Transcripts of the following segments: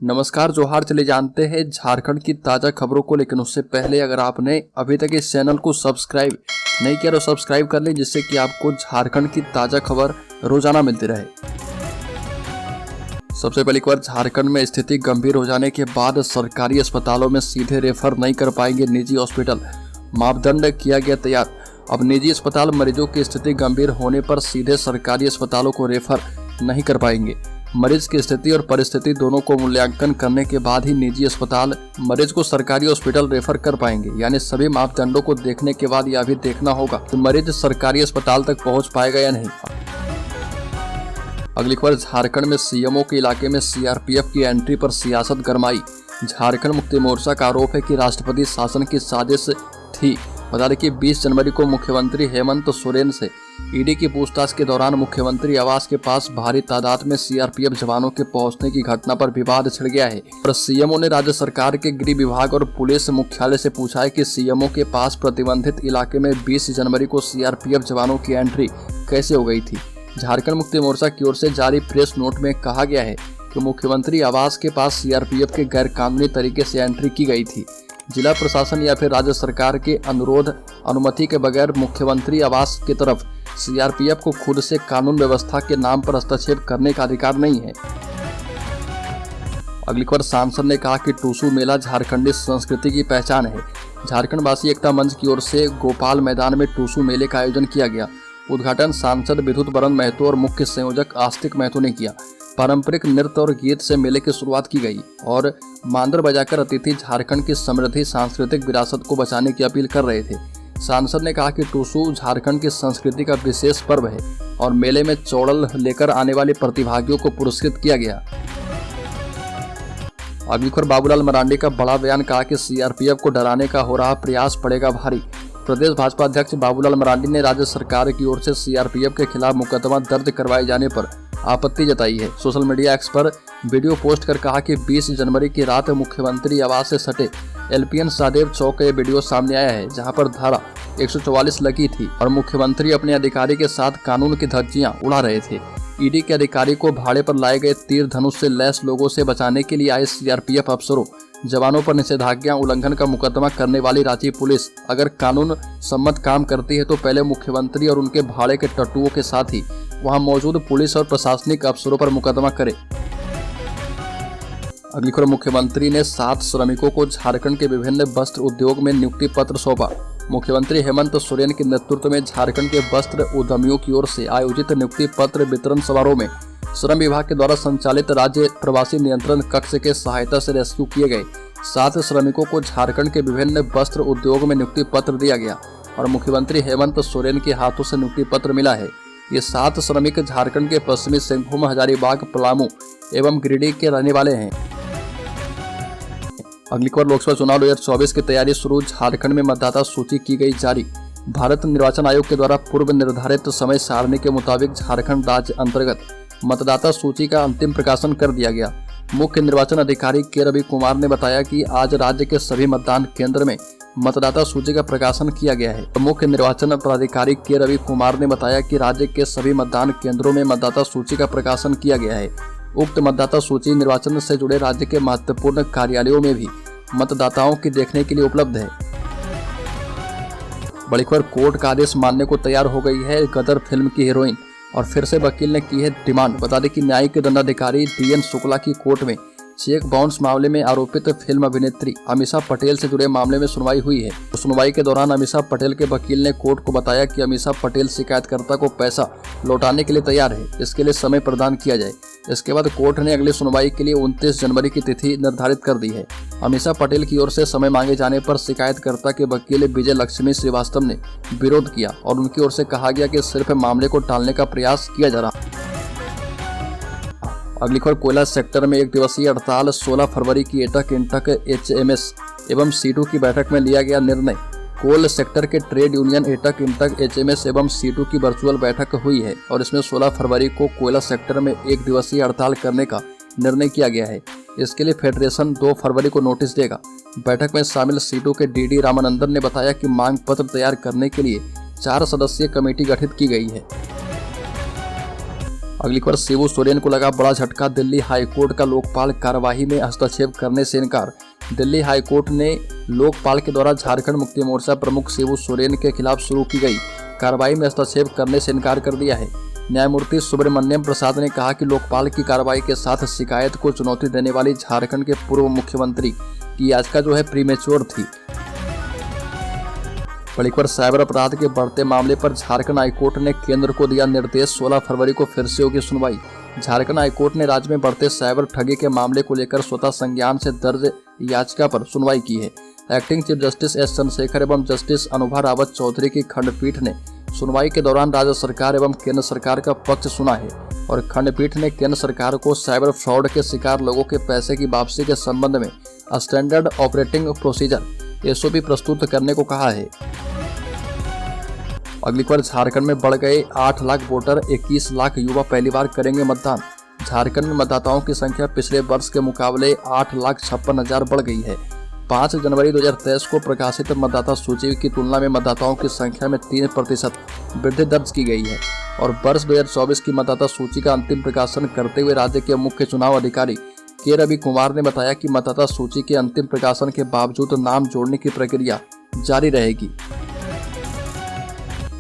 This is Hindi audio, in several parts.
नमस्कार जोहार। चले जानते हैं झारखंड की ताज़ा खबरों को, लेकिन उससे पहले अगर आपने अभी तक इस चैनल को सब्सक्राइब नहीं किया तो सब्सक्राइब कर लें, जिससे कि आपको झारखंड की ताज़ा खबर रोजाना मिलती रहे। सबसे पहली खबर, झारखंड में स्थिति गंभीर हो जाने के बाद सरकारी अस्पतालों में सीधे रेफर नहीं कर पाएंगे निजी हॉस्पिटल, मापदंड किया गया तैयार। अब निजी अस्पताल मरीजों की स्थिति गंभीर होने पर सीधे सरकारी अस्पतालों को रेफर नहीं कर पाएंगे। मरीज की स्थिति और परिस्थिति दोनों को मूल्यांकन करने के बाद ही निजी अस्पताल मरीज को सरकारी हॉस्पिटल रेफर कर पाएंगे। यानी सभी मापदंडों को देखने के बाद यह भी देखना होगा कि मरीज सरकारी अस्पताल तक पहुंच पाएगा या नहीं। अगली खबर, झारखंड में सीएमओ के इलाके में सीआरपीएफ की एंट्री पर सियासत गरमाई। झारखंड मुक्ति मोर्चा का आरोप है कि राष्ट्रपति शासन की साजिश थी। बता दें कि 20 जनवरी को मुख्यमंत्री हेमंत सोरेन से ईडी की पूछताछ के दौरान मुख्यमंत्री आवास के पास भारी तादाद में सीआरपीएफ जवानों के पहुंचने की घटना पर विवाद छिड़ गया है। और सीएमओ ने राज्य सरकार के गृह विभाग और पुलिस मुख्यालय से पूछा है कि सीएमओ के पास प्रतिबंधित इलाके में 20 जनवरी को सीआरपीएफ जवानों की एंट्री कैसे हो गई थी। झारखंड मुक्ति मोर्चा की ओर से जारी प्रेस नोट में कहा गया है कि मुख्यमंत्री आवास के पास सीआरपीएफ के गैर कानूनी तरीके से एंट्री की गई थी। जिला प्रशासन या फिर राज्य सरकार के अनुमति के बगैर मुख्यमंत्री आवास की तरफ सीआरपीएफ को खुद से कानून व्यवस्था के नाम पर हस्तक्षेप करने का अधिकार नहीं है। अगली खबर, सांसद ने कहा कि टूसू मेला झारखंडी संस्कृति की पहचान है। झारखंड वासी एकता मंच की ओर से गोपाल मैदान में टूसू मेले का आयोजन किया गया। उद्घाटन सांसद विद्युत बरन महतो और मुख्य संयोजक आस्तिक महतो ने किया। पारंपरिक नृत्य और गीत से मेले की शुरुआत की गई और मांदर बजाकर अतिथि झारखंड की समृद्धि सांस्कृतिक विरासत को बचाने की अपील कर रहे थे। सांसद ने कहा कि टूसू झारखंड की संस्कृति का विशेष पर्व है और मेले में चौड़ल लेकर आने वाले प्रतिभागियों को पुरस्कृत किया गया। अगली खबर, बाबूलाल मरांडी का बड़ा बयान, कहा कि सीआरपीएफ को डराने का हो रहा प्रयास पड़ेगा भारी। प्रदेश भाजपा अध्यक्ष बाबूलाल मरांडी ने राज्य सरकार की ओर से सीआरपीएफ के खिलाफ मुकदमा दर्ज करवाए जाने पर आपत्ति जताई है। सोशल मीडिया एक्स पर वीडियो पोस्ट कर कहा कि 20 जनवरी की रात मुख्यमंत्री आवास से सटे एलपीएन सहदेव चौक का ये वीडियो सामने आया है, जहां पर धारा 144 लगी थी और मुख्यमंत्री अपने अधिकारी के साथ कानून की धज्जियां उड़ा रहे थे। ईडी के अधिकारी को भाड़े पर लाए गए तीर धनुष से लैस लोगों से बचाने के लिए आए सीआरपीएफ अफसरों जवानों पर निषेधाज्ञा उल्लंघन का मुकदमा करने वाली रांची पुलिस अगर कानून सम्मत काम करती है तो पहले मुख्यमंत्री और उनके भाड़े के टट्टुओं के साथ ही वहां मौजूद पुलिस और प्रशासनिक अफसरों पर मुकदमा करे। अगली खबर, मुख्यमंत्री ने 7 श्रमिकों को झारखंड के विभिन्न वस्त्र उद्योग में नियुक्ति पत्र सौंपा। मुख्यमंत्री हेमंत सोरेन के नेतृत्व में झारखंड के वस्त्र उद्यमियों की ओर से आयोजित नियुक्ति पत्र वितरण समारोह में श्रम विभाग के द्वारा संचालित राज्य प्रवासी नियंत्रण कक्ष के सहायता से रेस्क्यू किए गए 7 श्रमिकों को झारखंड के विभिन्न वस्त्र उद्योग में नियुक्ति पत्र दिया गया और मुख्यमंत्री हेमंत सोरेन के हाथों से नियुक्ति पत्र मिला है। ये 7 श्रमिक झारखंड के पश्चिमी सिंहभूम, हजारीबाग, पलामू एवं गिरिडीह के रहने वाले हैं। अगली खबर, लोकसभा चुनाव 2024 की तैयारी शुरू। झारखंड में मतदाता सूची की गई जारी। भारत निर्वाचन आयोग के द्वारा पूर्व निर्धारित समय सारणी के मुताबिक झारखंड राज्य अंतर्गत मतदाता सूची का अंतिम प्रकाशन कर दिया गया। मुख्य निर्वाचन अधिकारी के रवि कुमार ने बताया कि आज राज्य के सभी मतदान केंद्र में मतदाता सूची का प्रकाशन किया गया है। मुख्य निर्वाचन पदाधिकारी के रवि कुमार ने बताया कि राज्य के सभी मतदान केंद्रों में मतदाता सूची का प्रकाशन किया गया है। उक्त मतदाता सूची निर्वाचन से जुड़े राज्य के महत्वपूर्ण कार्यालयों में भी मतदाताओं की देखने के लिए उपलब्ध है। बड़ी खबर, कोर्ट का आदेश मानने को तैयार हो गई है गदर फिल्म की हीरोइन और फिर से वकील ने की है डिमांड। बता दें कि न्यायिक दंडाधिकारी डीएन शुक्ला की कोर्ट में चेक बाउंस मामले में आरोपित फिल्म अभिनेत्री अमीषा पटेल से जुड़े मामले में सुनवाई हुई है। तो सुनवाई के दौरान अमीषा पटेल के वकील ने कोर्ट को बताया कि अमीषा पटेल शिकायतकर्ता को पैसा लौटाने के लिए तैयार है, इसके लिए समय प्रदान किया जाए। इसके बाद कोर्ट ने अगली सुनवाई के लिए 29 जनवरी की तिथि निर्धारित कर दी है। अमीषा पटेल की ओर से समय मांगे जाने पर शिकायतकर्ता के वकील विजय लक्ष्मी श्रीवास्तव ने विरोध किया और उनकी ओर से कहा गया कि सिर्फ मामले को टालने का प्रयास किया जा रहा। अगली खबर, कोयला सेक्टर में 1 दिवसीय हड़ताल। 16 फरवरी की एटक इंटक एचएमएस एवं सीटू की बैठक में लिया गया निर्णय। कोल सेक्टर के trade union AITUC INTUC HMS एवं सीटू की वर्चुअल बैठक हुई है और इसमें 16 फरवरी को कोयला सेक्टर में 1 दिवसीय हड़ताल करने का निर्णय किया गया है। इसके लिए फेडरेशन 2 फरवरी को नोटिस देगा। बैठक में शामिल सीटू के डीडी रामानंदन ने बताया कि मांग पत्र तैयार करने के लिए 4 सदस्यीय कमेटी गठित की गई है। अगली खबर, शिबू सोरेन को लगा बड़ा झटका, दिल्ली हाईकोर्ट का लोकपाल कार्यवाही में हस्तक्षेप करने से इनकार। दिल्ली हाईकोर्ट ने लोकपाल के द्वारा झारखंड मुक्ति मोर्चा प्रमुख शिबू सोरेन के खिलाफ शुरू की गई कार्रवाई में हस्तक्षेप करने से इनकार कर दिया है। न्यायमूर्ति सुब्रमण्यम प्रसाद ने कहा कि लोकपाल की कार्रवाई के साथ शिकायत को चुनौती देने वाली झारखंड के पूर्व मुख्यमंत्री की याचिका जो है प्रीमेच्योर थी। बड़ी खबर, साइबर अपराध के बढ़ते मामले पर झारखंड हाईकोर्ट ने केंद्र को दिया निर्देश, 16 फरवरी को फिर से होगी सुनवाई। झारखंड हाईकोर्ट ने राज्य में बढ़ते साइबर ठगी के मामले को लेकर स्वतः संज्ञान से दर्ज याचिका पर सुनवाई की है। Acting chief justice S Chandrashekhar एवं जस्टिस अनुभा रावत चौधरी की खंडपीठ ने सुनवाई के दौरान राज्य सरकार एवं केंद्र सरकार का पक्ष सुना है और खंडपीठ ने केंद्र सरकार को साइबर फ्रॉड के शिकार लोगों के पैसे की वापसी के संबंध में स्टैंडर्ड ऑपरेटिंग प्रोसीजर एसओपी प्रस्तुत करने को कहा है। अगली खबर, झारखंड में बढ़ गए 8 लाख वोटर, 21 लाख युवा पहली बार करेंगे मतदान। झारखंड में मतदाताओं की संख्या पिछले वर्ष के मुकाबले 8,56,000 बढ़ गई है। 5 जनवरी 2023 को प्रकाशित मतदाता सूची की तुलना में मतदाताओं की संख्या में 3% वृद्धि दर्ज की गई है और वर्ष 2024 की मतदाता सूची का अंतिम प्रकाशन करते हुए राज्य के मुख्य चुनाव अधिकारी के रवि कुमार ने बताया कि मतदाता सूची के अंतिम प्रकाशन के बावजूद नाम जोड़ने की प्रक्रिया जारी रहेगी।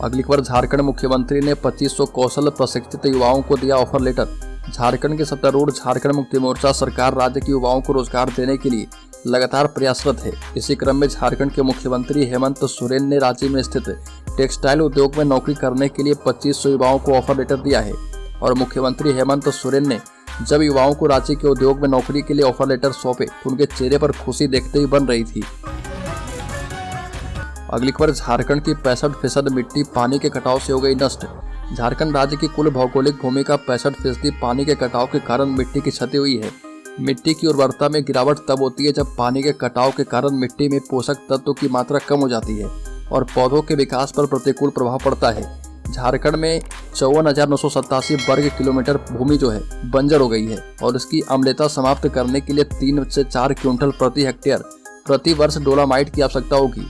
अगली खबर, झारखंड मुख्यमंत्री ने 2500 कौशल प्रशिक्षित युवाओं को दिया ऑफर लेटर। झारखंड के सत्तारूढ़ झारखंड मुक्ति मोर्चा सरकार राज्य के युवाओं को रोजगार देने के लिए लगातार प्रयासरत है। इसी क्रम में झारखंड के मुख्यमंत्री हेमंत सोरेन ने रांची में स्थित टेक्सटाइल उद्योग में नौकरी करने के लिए 2500 युवाओं को ऑफर लेटर दिया है और मुख्यमंत्री हेमंत सोरेन ने जब युवाओं को रांची के उद्योग में नौकरी के लिए ऑफर लेटर सौंपे तो उनके चेहरे पर खुशी देखते ही बन रही थी। अगली खबर, झारखंड की 65% मिट्टी पानी के कटाव से हो गई नष्ट। झारखंड राज्य की कुल भौगोलिक भूमि का 65% पानी के कटाव के कारण मिट्टी की क्षति हुई है। मिट्टी की उर्वरता में गिरावट तब होती है जब पानी के कटाव के कारण मिट्टी में पोषक तत्वों की मात्रा कम हो जाती है और पौधों के विकास पर प्रतिकूल प्रभाव पड़ता है। झारखंड में 54,987 वर्ग किलोमीटर भूमि जो है बंजर हो गई है और इसकी अम्लता समाप्त करने के लिए 3 से 4 क्विंटल प्रति हेक्टेयर प्रति वर्ष डोलामाइट की आवश्यकता होगी।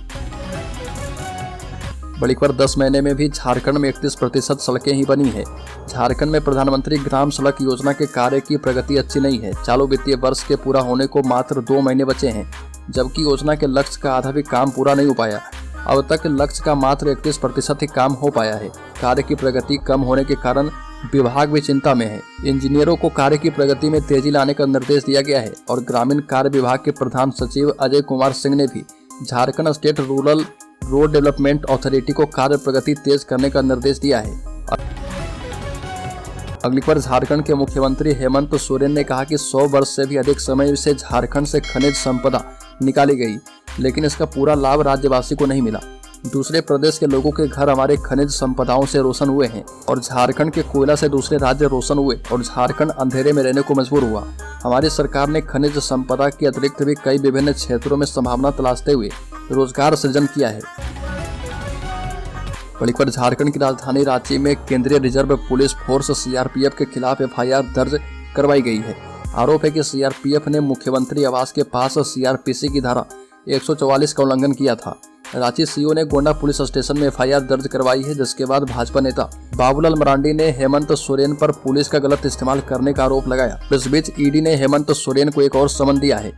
बड़ी खबर, 10 महीने में भी झारखंड में 31% सड़कें ही बनी है। झारखंड में प्रधानमंत्री ग्राम सड़क योजना के कार्य की प्रगति अच्छी नहीं है। चालू वित्तीय वर्ष के पूरा होने को मात्र 2 महीने बचे हैं, जबकि योजना के लक्ष्य का आधा भी काम पूरा नहीं हो पाया। अब तक लक्ष्य का मात्र 31% ही काम हो पाया है। कार्य की प्रगति कम होने के कारण विभाग भी चिंता में है। इंजीनियरों को कार्य की प्रगति में तेजी लाने का निर्देश दिया गया है और ग्रामीण कार्य विभाग के प्रधान सचिव अजय कुमार सिंह ने भी Jharkhand state rural road development authority को कार्य प्रगति तेज करने का निर्देश दिया है। अगली खबर, झारखंड के मुख्यमंत्री हेमंत सोरेन ने कहा कि 100 वर्ष से भी अधिक समय से झारखंड से खनिज संपदा निकाली गई, लेकिन इसका पूरा लाभ राज्यवासी को नहीं मिला। दूसरे प्रदेश के लोगों के घर हमारे खनिज संपदाओं से रोशन हुए हैं और झारखंड के कोयला से दूसरे राज्य रोशन हुए और झारखंड अंधेरे में रहने को मजबूर हुआ। हमारी सरकार ने खनिज संपदा के अतिरिक्त भी कई विभिन्न क्षेत्रों में संभावना तलाशते हुए रोजगार सृजन किया है। बड़ी खबर, झारखंड की राजधानी रांची में केंद्रीय रिजर्व पुलिस फोर्स सीआरपीएफ के खिलाफ एफआईआर दर्ज करवाई गई है। आरोप है कि सीआरपीएफ ने मुख्यमंत्री आवास के पास सीआरपीसी की धारा 144 का उल्लंघन किया था। रांची सीओ ने गोंडा पुलिस स्टेशन में एफआईआर दर्ज करवाई है, जिसके बाद भाजपा नेता बाबूलाल मरांडी ने हेमंत सोरेन पर पुलिस का गलत इस्तेमाल करने का आरोप लगाया। इस बीच ईडी ने हेमंत सोरेन को एक और समन दिया है।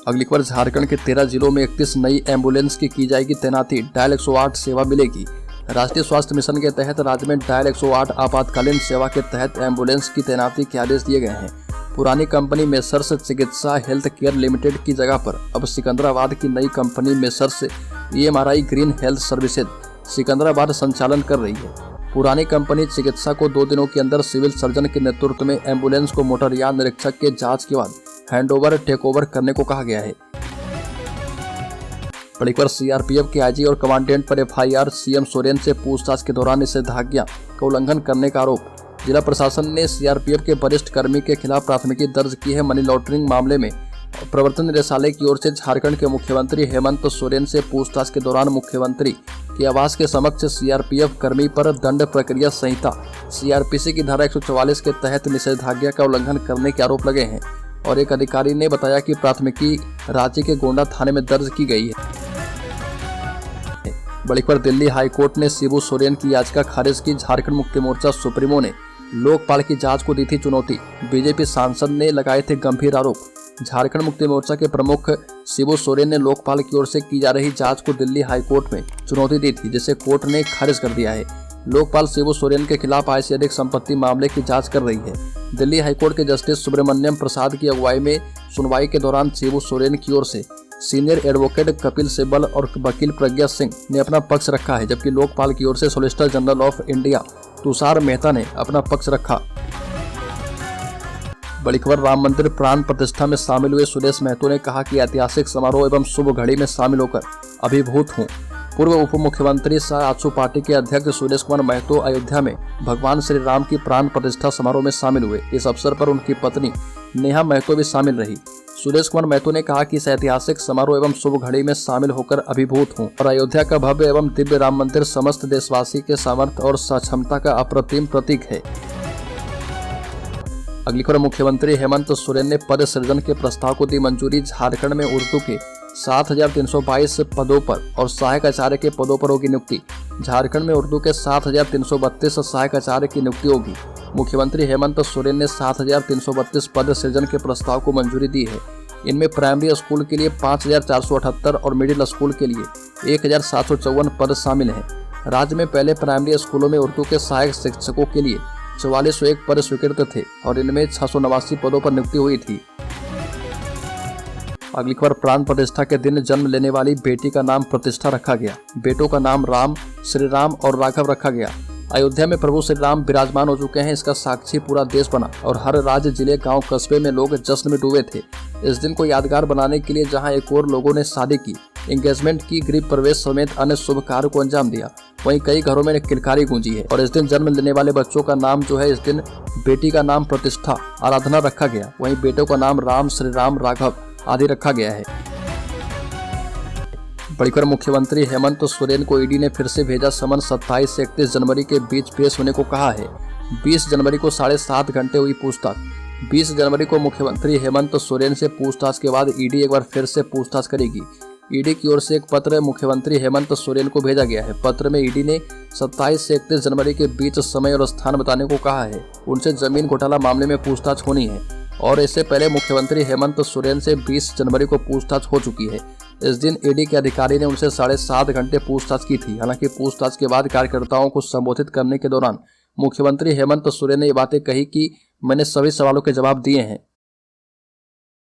अगली खबर, झारखंड के 13 जिलों में 31 नई एम्बुलेंस की जाएगी तैनाती, डायल 108 सेवा मिलेगी। राष्ट्रीय स्वास्थ्य मिशन के तहत राज्य में डायल 108 आपातकालीन सेवा के तहत एम्बुलेंस की तैनाती के आदेश दिए गए हैं। पुरानी कंपनी मेसर्स चिकित्सा हेल्थ केयर लिमिटेड की जगह पर अब सिकंदराबाद की नई company messrs EMRI green health services Secunderabad संचालन कर रही है। पुरानी कंपनी चिकित्सा को 2 दिनों के अंदर सिविल सर्जन के नेतृत्व में एम्बुलेंस को मोटरयान निरीक्षक के जांच के बाद हैंडओवर टेकओवर करने को कहा गया है। बड़ी खबर, सीआरपीएफ के आईजी और कमांडेंट पर एफआईआर, सीएम सोरेन से पूछताछ के दौरान निषेधाज्ञा का उल्लंघन करने का आरोप। जिला प्रशासन ने सीआरपीएफ के वरिष्ठ कर्मी के खिलाफ प्राथमिकी दर्ज की है। मनी लॉन्ड्रिंग मामले में प्रवर्तन निदेशालय की ओर से झारखंड के मुख्यमंत्री हेमंत सोरेन से पूछताछ के दौरान मुख्यमंत्री के आवास के समक्ष सीआरपीएफ कर्मी पर दंड प्रक्रिया संहिता सीआरपीसी की धारा 144 के तहत निषेधाज्ञा का उल्लंघन करने के आरोप लगे हैं और एक अधिकारी ने बताया कि प्राथमिकी रांची के गोंडा थाने में दर्ज की गई है। बड़ी खबर, दिल्ली हाईकोर्ट ने शिबू सोरेन की याचिका खारिज की। झारखंड मुक्ति मोर्चा सुप्रीमो ने लोकपाल की जांच को दी थी चुनौती। बीजेपी सांसद ने लगाए थे गंभीर आरोप। झारखंड मुक्ति मोर्चा के प्रमुख शिबू सोरेन ने लोकपाल की ओर से की जा रही जांच को दिल्ली हाईकोर्ट में चुनौती दी थी, जिसे कोर्ट ने खारिज कर दिया है। लोकपाल शिबू सोरेन के खिलाफ आय से अधिक संपत्ति मामले की जांच कर रही है। दिल्ली हाईकोर्ट के जस्टिस सुब्रमण्यम प्रसाद की अगुवाई में सुनवाई के दौरान शिबू सोरेन की ओर से सीनियर एडवोकेट कपिल सिब्बल और वकील प्रज्ञा सिंह ने अपना पक्ष रखा है, जबकि लोकपाल की ओर से solicitor general of India Tushar Mehta ने अपना पक्ष रखा। बड़ी खबर, राम मंदिर प्राण प्रतिष्ठा में शामिल हुए सुरेश महतो ने कहा कि ऐतिहासिक समारोह एवं शुभ घड़ी में शामिल होकर अभिभूत हूँ। पूर्व उप मुख्यमंत्री सह आजसू पार्टी के अध्यक्ष सुरेश कुमार महतो अयोध्या में भगवान श्री राम की प्राण प्रतिष्ठा समारोह में शामिल हुए। इस अवसर पर उनकी पत्नी नेहा महतो भी शामिल रही। सुरेश कुमार महतो ने कहा कि इस ऐतिहासिक समारोह एवं शुभ घड़ी में शामिल होकर अभिभूत हूं और अयोध्या का भव्य एवं दिव्य राम मंदिर समस्त देशवासी के सामर्थ्य और सक्षमता का अप्रतिम प्रतीक है। अगली खबर, मुख्यमंत्री हेमंत सोरेन ने पद सृजन के प्रस्ताव को दी मंजूरी। झारखंड में उर्दू के 7,322 पदों पर और सहायक आचार्य के पदों पर होगी नियुक्ति। झारखंड में उर्दू के 7,332 सहायक आचार्य की नियुक्ति होगी। मुख्यमंत्री हेमंत सोरेन ने 7,332 पद सृजन के प्रस्ताव को मंजूरी दी है। इनमें प्राइमरी स्कूल के लिए 5,478 और मिडिल स्कूल के लिए 1,754 पद शामिल हैं। राज्य में पहले प्राइमरी स्कूलों में उर्दू के सहायक शिक्षकों के लिए 4401 पद स्वीकृत थे और इनमें 689 पदों पर नियुक्ति हुई थी। अगली खबर, प्राण प्रतिष्ठा के दिन जन्म लेने वाली बेटी का नाम प्रतिष्ठा रखा गया। बेटों का नाम राम, श्री राम और राघव रखा गया। अयोध्या में प्रभु श्री राम विराजमान हो चुके हैं। इसका साक्षी पूरा देश बना और हर राज्य, जिले, गांव, कस्बे में लोग जश्न में डूबे थे। इस दिन को यादगार बनाने के लिए जहां एक और लोगों ने शादी की, एंगेजमेंट की, गृह प्रवेश समेत अन्य शुभ कार्य को अंजाम दिया, वहीं कई घरों में किलकारी गूंजी है। और इस दिन जन्म लेने वाले बच्चों का नाम जो है, इस दिन बेटी का नाम प्रतिष्ठा आराधना रखा गया, वहीं बेटों का नाम राम, श्री राम, राघव आदि रखा गया है। बड़ी खबर, मुख्यमंत्री हेमंत सोरेन को ईडी ने फिर से भेजा समन। 27 से 31 जनवरी के बीच पेश होने को कहा है। 20 जनवरी को 7.5 घंटे हुई पूछताछ। 20 जनवरी को मुख्यमंत्री हेमंत सोरेन से पूछताछ के बाद ईडी एक बार फिर से पूछताछ करेगी। ईडी की ओर से एक पत्र मुख्यमंत्री हेमंत सोरेन को भेजा गया है। पत्र में ईडी ने 27 से 31 जनवरी के बीच समय और स्थान बताने को कहा है। उनसे जमीन घोटाला मामले में पूछताछ होनी है और इससे पहले मुख्यमंत्री हेमंत सोरेन से 20 जनवरी को पूछताछ हो चुकी है। इस दिन ईडी के अधिकारी ने उनसे 7.5 घंटे पूछताछ की थी। हालांकि पूछताछ के बाद कार्यकर्ताओं को संबोधित करने के दौरान मुख्यमंत्री हेमंत सोरेन ने ये बातें कही कि मैंने सभी सवालों के जवाब दिए हैं।